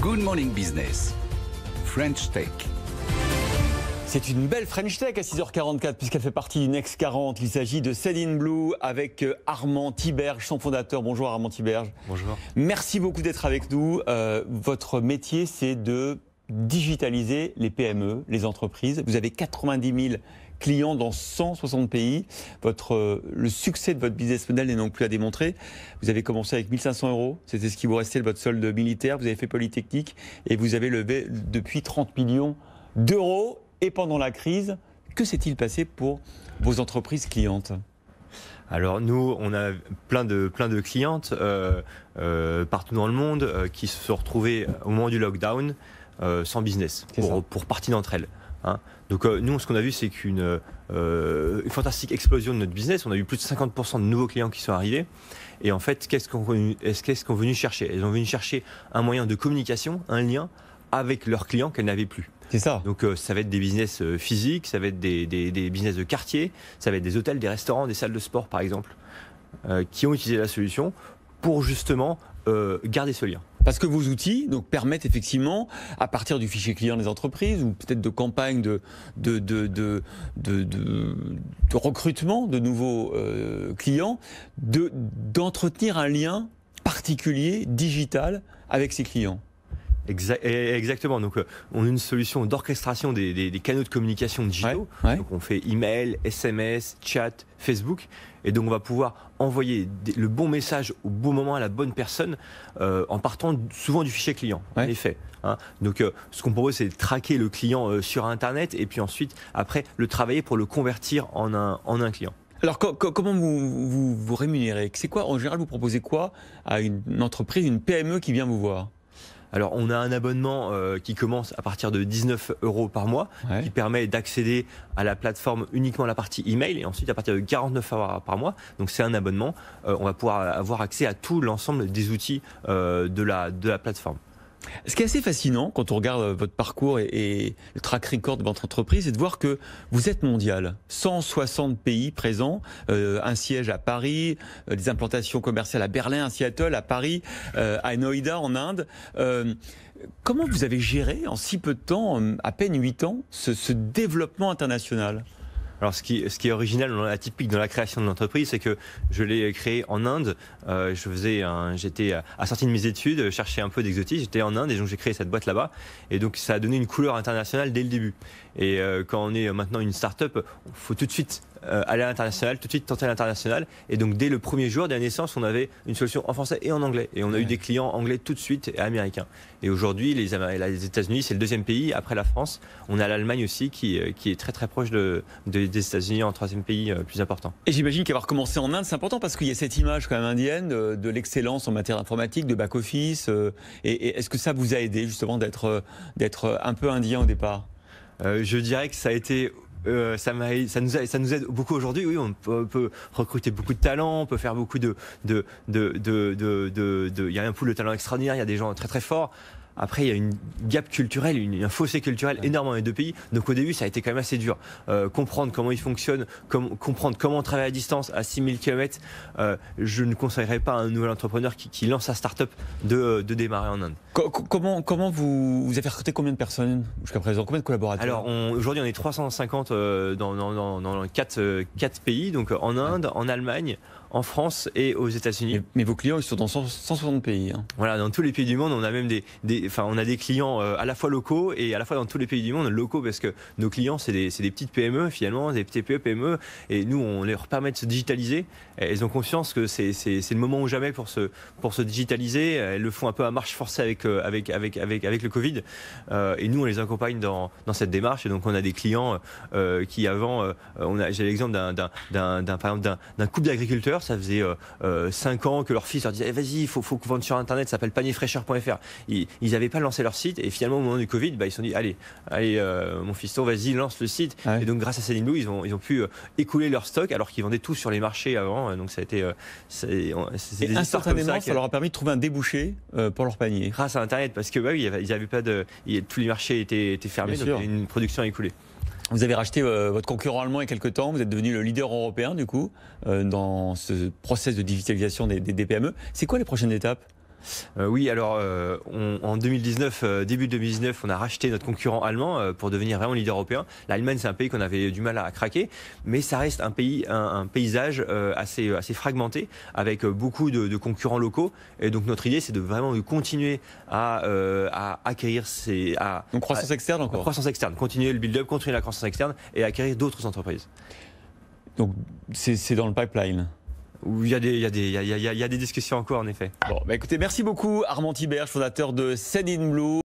Good Morning Business, French Tech. C'est une belle French Tech à 6h44 puisqu'elle fait partie du Next 40. Il s'agit de Sell in Blue avec Armand Thiberge, son fondateur. Bonjour Armand Thiberge. Bonjour. Merci beaucoup d'être avec nous. Votre métier, c'est de digitaliser les PME, les entreprises. Vous avez 90 000 clients dans 160 pays. Le succès de votre business model n'est donc plus à démontrer. Vous avez commencé avec 1 500 €. C'était ce qui vous restait de votre solde militaire. Vous avez fait Polytechnique et vous avez levé depuis 30 millions d'euros. Et pendant la crise, que s'est-il passé pour vos entreprises clientes ? Alors nous, on a plein de clientes partout dans le monde qui se sont retrouvées au moment du lockdown sans business pour partie d'entre elles. Hein. Donc nous, ce qu'on a vu, c'est une fantastique explosion de notre business. On a eu plus de 50% de nouveaux clients qui sont arrivés. Et en fait, qu'est-ce qu'on est venu chercher ? Elles ont venu chercher un moyen de communication, un lien avec leurs clients qu'elles n'avaient plus. C'est ça. Donc ça va être des business physiques, ça va être des business de quartier, ça va être des hôtels, des restaurants, des salles de sport par exemple, qui ont utilisé la solution pour justement garder ce lien. Parce que vos outils donc, permettent effectivement, à partir du fichier client des entreprises, ou peut-être de campagnes de recrutement de nouveaux clients, d'entretenir un lien particulier, digital, avec ces clients. Exactement. Donc, on a une solution d'orchestration des canaux de communication digitaux. Ouais. Donc, on fait email, SMS, chat, Facebook. Et donc, on va pouvoir envoyer le bon message au bon moment à la bonne personne en partant souvent du fichier client. Ouais. En effet. Hein. Donc, ce qu'on propose, c'est de traquer le client sur Internet et puis ensuite, après, le travailler pour le convertir en un client. Alors, comment vous rémunérez ? C'est quoi, en général, vous proposez quoi à une entreprise, une PME qui vient vous voir ? Alors, on a un abonnement qui commence à partir de 19 € par mois, qui permet d'accéder à la plateforme uniquement à la partie email, et ensuite à partir de 49 € par mois. Donc, c'est un abonnement. On va pouvoir avoir accès à tout l'ensemble des outils de la plateforme. Ce qui est assez fascinant quand on regarde votre parcours et le track record de votre entreprise, c'est de voir que vous êtes mondial. 160 pays présents, un siège à Paris, des implantations commerciales à Berlin, à Seattle, à Paris, à Noida en Inde. Comment vous avez géré en si peu de temps, à peine 8 ans, ce développement international ? Alors, ce qui est original, atypique dans la création de l'entreprise, c'est que je l'ai créé en Inde. J'étais à sortie de mes études, je cherchais un peu d'exotisme. J'étais en Inde et donc j'ai créé cette boîte là-bas. Et donc, ça a donné une couleur internationale dès le début. Et quand on est maintenant une start-up, il faut tout de suite aller à l'international, tout de suite tenter l'international. Et donc, dès le premier jour de la naissance, on avait une solution en français et en anglais. Et on a eu des clients anglais tout de suite et américains. Et aujourd'hui, les États-Unis, c'est le deuxième pays après la France. On a l'Allemagne aussi qui est très très proche des États-Unis en troisième pays plus important. Et j'imagine qu'avoir commencé en Inde, c'est important parce qu'il y a cette image quand même indienne de l'excellence en matière informatique, de back-office. Et est-ce que ça vous a aidé justement d'être un peu indien au départ ? Je dirais que ça a été... ça nous aide beaucoup aujourd'hui. Oui, on peut recruter beaucoup de talents, on peut faire beaucoup il y a un pool de talents extraordinaire, il y a des gens très très forts. Après, il y a une gap culturelle, un fossé culturel énorme dans les deux pays. Donc au début, ça a été quand même assez dur. Comprendre comment ils fonctionnent, comprendre comment on travaille à distance à 6000 km. Je ne conseillerais pas à un nouvel entrepreneur qui lance sa start-up de démarrer en Inde. Comment vous avez recruté combien de personnes jusqu'à présent ? Combien de collaborateurs ? Alors aujourd'hui, on est 350 dans 4 pays, donc en Inde, en Allemagne, en France et aux États-Unis. Mais vos clients, ils sont dans 160 pays. Hein. Voilà, dans tous les pays du monde, on a même on a des clients à la fois locaux et à la fois dans tous les pays du monde locaux, parce que nos clients, c'est des petites PME finalement, des TPE, PME, et nous, on leur permet de se digitaliser. Elles ont conscience que c'est le moment ou jamais pour se digitaliser. Elles le font un peu à marche forcée avec le Covid. Et nous, on les accompagne dans cette démarche. Et donc, on a des clients qui avant, j'ai l'exemple d'un couple d'agriculteurs. Ça faisait 5 ans que leur fils leur disait vas-y, il faut vendre sur Internet, ça s'appelle panierfraîcheur.fr. Ils n'avaient pas lancé leur site et finalement au moment du Covid, ils se sont dit allez mon fiston, vas-y, lance le site. Ouais. Et donc grâce à Sell in Blue, ils ont pu écouler leur stock alors qu'ils vendaient tout sur les marchés avant. Donc ça a été et instantanément, ça leur a permis de trouver un débouché pour leur panier. Grâce à Internet, parce que ils avaient pas tous les marchés étaient fermés, donc il y avait une production à écouler. Vous avez racheté votre concurrent allemand il y a quelques temps, vous êtes devenu le leader européen du coup dans ce process de digitalisation des PME. C'est quoi les prochaines étapes ? Oui, alors en 2019, début 2019, on a racheté notre concurrent allemand pour devenir vraiment leader européen. L'Allemagne, c'est un pays qu'on avait du mal à craquer, mais ça reste un pays, un paysage assez fragmenté, avec beaucoup de concurrents locaux. Et donc notre idée, c'est de vraiment continuer à acquérir Donc croissance externe encore. Croissance externe, continuer le build-up, continuer la croissance externe et acquérir d'autres entreprises. Donc c'est dans le pipeline. Il y a des discussions encore, en effet. Bon, bah écoutez, merci beaucoup Armand Tiberge, fondateur de Send in Blue.